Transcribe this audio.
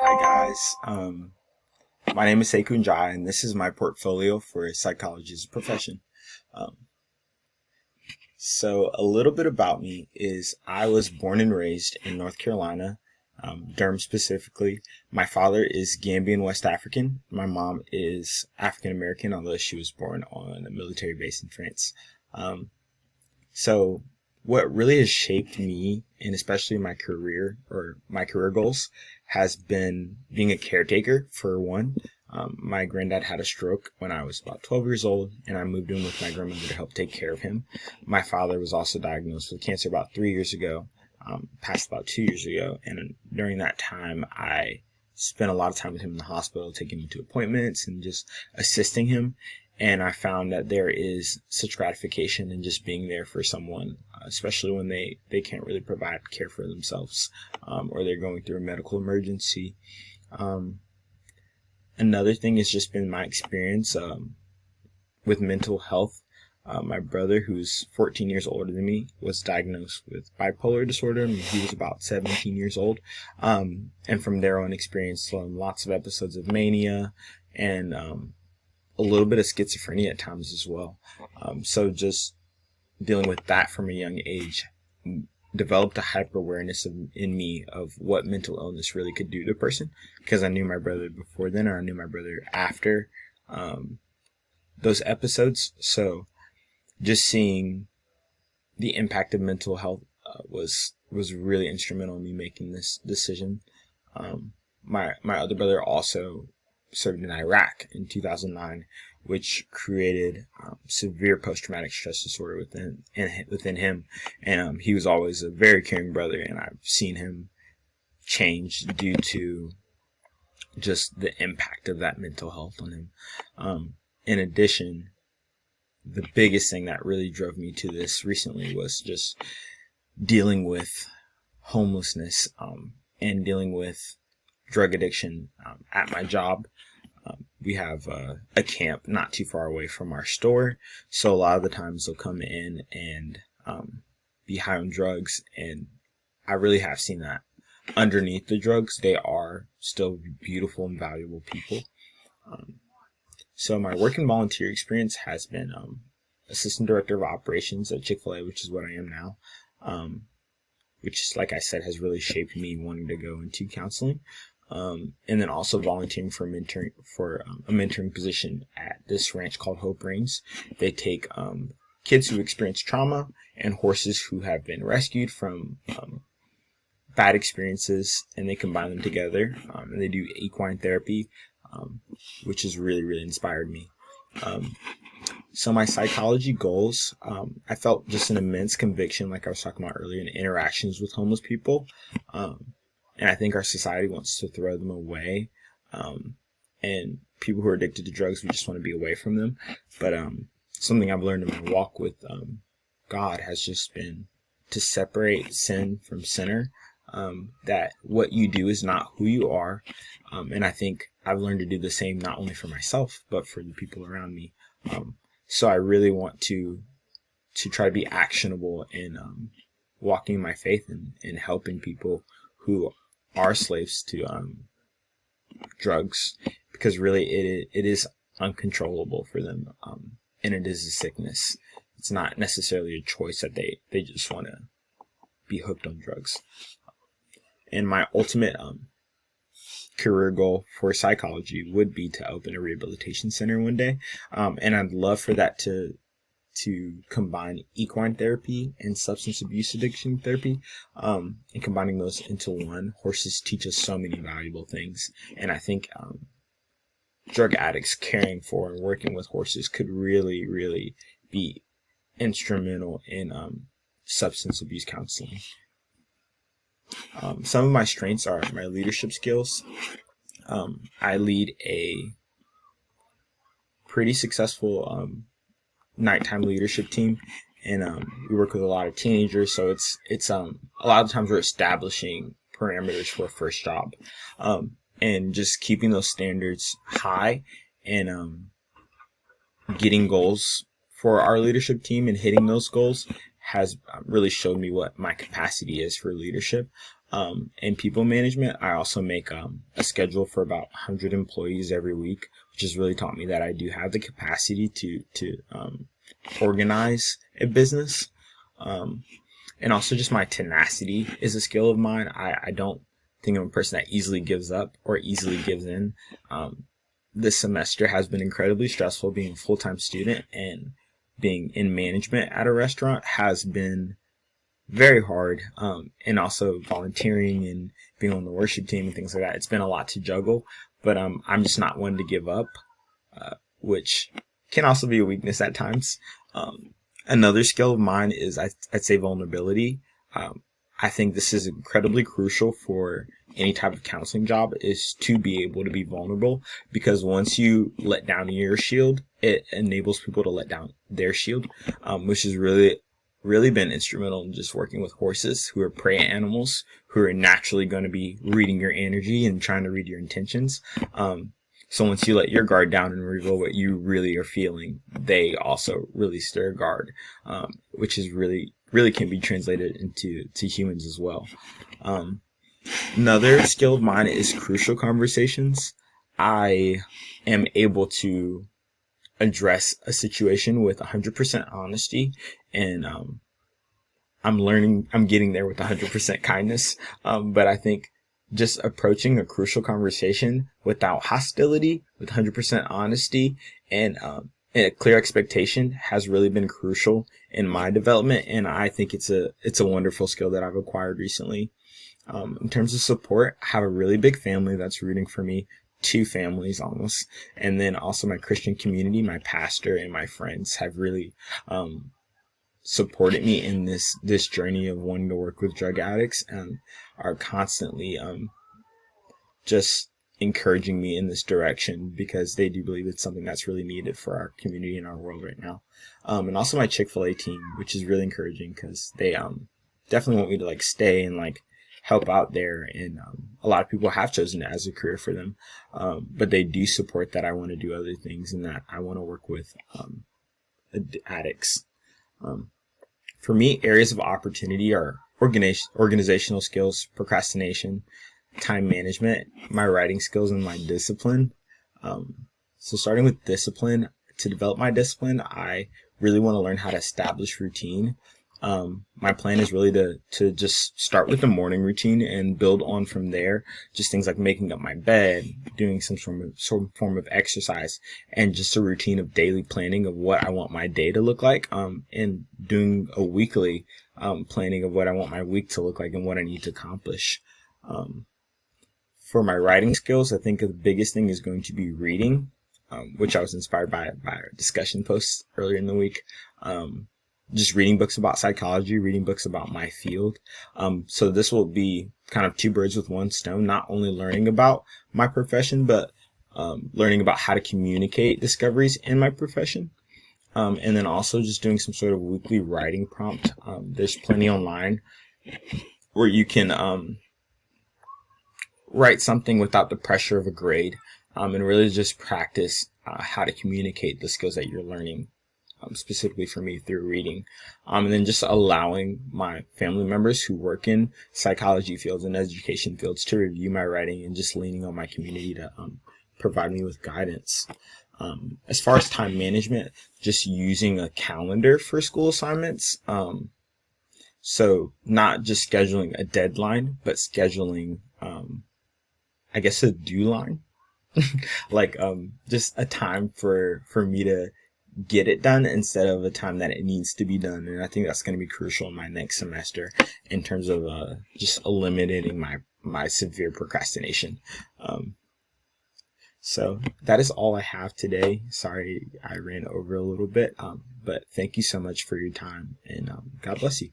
Hi guys, my name is Sekun Jai, and this is my portfolio for psychology as a profession. Um, so a little bit about me is I was born and raised in North Carolina, Durham specifically. My father is Gambian West African. My mom is African American, although she was born on a military base in France. Um, so what really has shaped me, and especially my career or my career goals, has been being a caretaker for one. My granddad had a stroke when I was about 12 years old, and I moved in with my grandmother to help take care of him. My father was also diagnosed with cancer about 3 years ago, passed about 2 years ago, and during that time, I spent a lot of time with him in the hospital, taking him to appointments and just assisting him. And I found that there is such gratification in just being there for someone, especially when they can't really provide care for themselves, or they're going through a medical emergency. Another thing has just been my experience with mental health. My brother, who's 14 years older than me, was diagnosed with bipolar disorder when he was about 17 years old. And from there on, experienced lots of episodes of mania and a little bit of schizophrenia at times as well. So just dealing with that from a young age developed a hyper awareness in me of what mental illness really could do to a person, because I knew my brother before then, or I knew my brother after those episodes. So just seeing the impact of mental health was really instrumental in me making this decision. My other brother also served in Iraq in 2009, which created severe post-traumatic stress disorder within him. And he was always a very caring brother, and I've seen him change due to just the impact of that mental health on him. In addition, the biggest thing that really drove me to this recently was just dealing with homelessness and dealing with drug addiction at my job. We have a camp not too far away from our store, so a lot of the times they'll come in and be high on drugs, and I really have seen that underneath the drugs, they are still beautiful and valuable people. So my work and volunteer experience has been assistant director of operations at Chick-fil-A, which is what I am now, which, like I said, has really shaped me wanting to go into counseling. And then also volunteering for a mentoring position at this ranch called Hope Reigns. They take kids who experience trauma and horses who have been rescued from bad experiences, and they combine them together. And they do equine therapy, which has really, really inspired me. So my psychology goals, I felt just an immense conviction, like I was talking about earlier, in interactions with homeless people. And I think our society wants to throw them away. And people who are addicted to drugs, we just want to be away from them. But something I've learned in my walk with God has just been to separate sin from sinner. That what you do is not who you are. And I think I've learned to do the same, not only for myself, but for the people around me. So I really want to try to be actionable in walking in my faith and helping people who are slaves to drugs, because really it is uncontrollable for them, and it is a sickness. It's not necessarily a choice that they just want to be hooked on drugs. And my ultimate career goal for psychology would be to open a rehabilitation center one day, and I'd love for that to combine equine therapy and substance abuse addiction therapy, and combining those into one. Horses teach us so many valuable things, and I think drug addicts caring for and working with horses could really, really be instrumental in substance abuse counseling. Some of my strengths are my leadership skills. I lead a pretty successful nighttime leadership team, and we work with a lot of teenagers, so it's a lot of times we're establishing parameters for a first job, and just keeping those standards high, and getting goals for our leadership team and hitting those goals has really showed me what my capacity is for leadership and people management. I also make a schedule for about 100 employees every week, which has really taught me that I do have the capacity to organize a business. And also just my tenacity is a skill of mine. I don't think I'm a person that easily gives up or easily gives in. This semester has been incredibly stressful. Being a full-time student and being in management at a restaurant has been very hard. And also volunteering and being on the worship team and things like that. It's been a lot to juggle, but I'm just not one to give up, which can also be a weakness at times. Another skill of mine is I'd say vulnerability. I think this is incredibly crucial for any type of counseling job, is to be able to be vulnerable, because once you let down your shield, it enables people to let down their shield, which has really been instrumental in just working with horses, who are prey animals, who are naturally going to be reading your energy and trying to read your intentions. So once you let your guard down and reveal what you really are feeling, they also really stir guard, which is really can be translated to humans as well. Another skill of mine is crucial conversations. I am able to address a situation with 100% honesty, and I'm getting there with 100% kindness. But I think just approaching a crucial conversation without hostility, with 100% honesty, and a clear expectation has really been crucial in my development. And I think it's a wonderful skill that I've acquired recently. In terms of support, I have a really big family that's rooting for me, 2 families almost. And then also my Christian community, my pastor and my friends have really, supported me in this journey of wanting to work with drug addicts, and are constantly, just encouraging me in this direction, because they do believe it's something that's really needed for our community and our world right now. And also my Chick-fil-A team, which is really encouraging, because they, definitely want me to stay and help out there. And a lot of people have chosen it as a career for them, but they do support that I want to do other things and that I want to work with addicts. For me, areas of opportunity are organizational skills, procrastination, time management, my writing skills, and my discipline. So starting with discipline, to develop my discipline, I really want to learn how to establish routine. My plan is really to just start with the morning routine and build on from there. Just things like making up my bed, doing some form of exercise, and just a routine of daily planning of what I want my day to look like, and doing a weekly planning of what I want my week to look like and what I need to accomplish. For my writing skills, I think the biggest thing is going to be reading, which I was inspired by a discussion post earlier in the week. Just reading books about psychology, reading books about my field. So this will be kind of 2 birds with 1 stone, not only learning about my profession, but learning about how to communicate discoveries in my profession. And then also just doing some sort of weekly writing prompt. There's plenty online where you can write something without the pressure of a grade, and really just practice how to communicate the skills that you're learning. Specifically for me, through reading, and then just allowing my family members who work in psychology fields and education fields to review my writing, and just leaning on my community to provide me with guidance. As far as time management, just using a calendar for school assignments. So not just scheduling a deadline, but scheduling, I guess, a due line, just a time for me to get it done instead of a time that it needs to be done. And I think that's going to be crucial in my next semester in terms of just eliminating my severe procrastination. So that is all I have today. Sorry I ran over a little bit, but thank you so much for your time, and God bless you.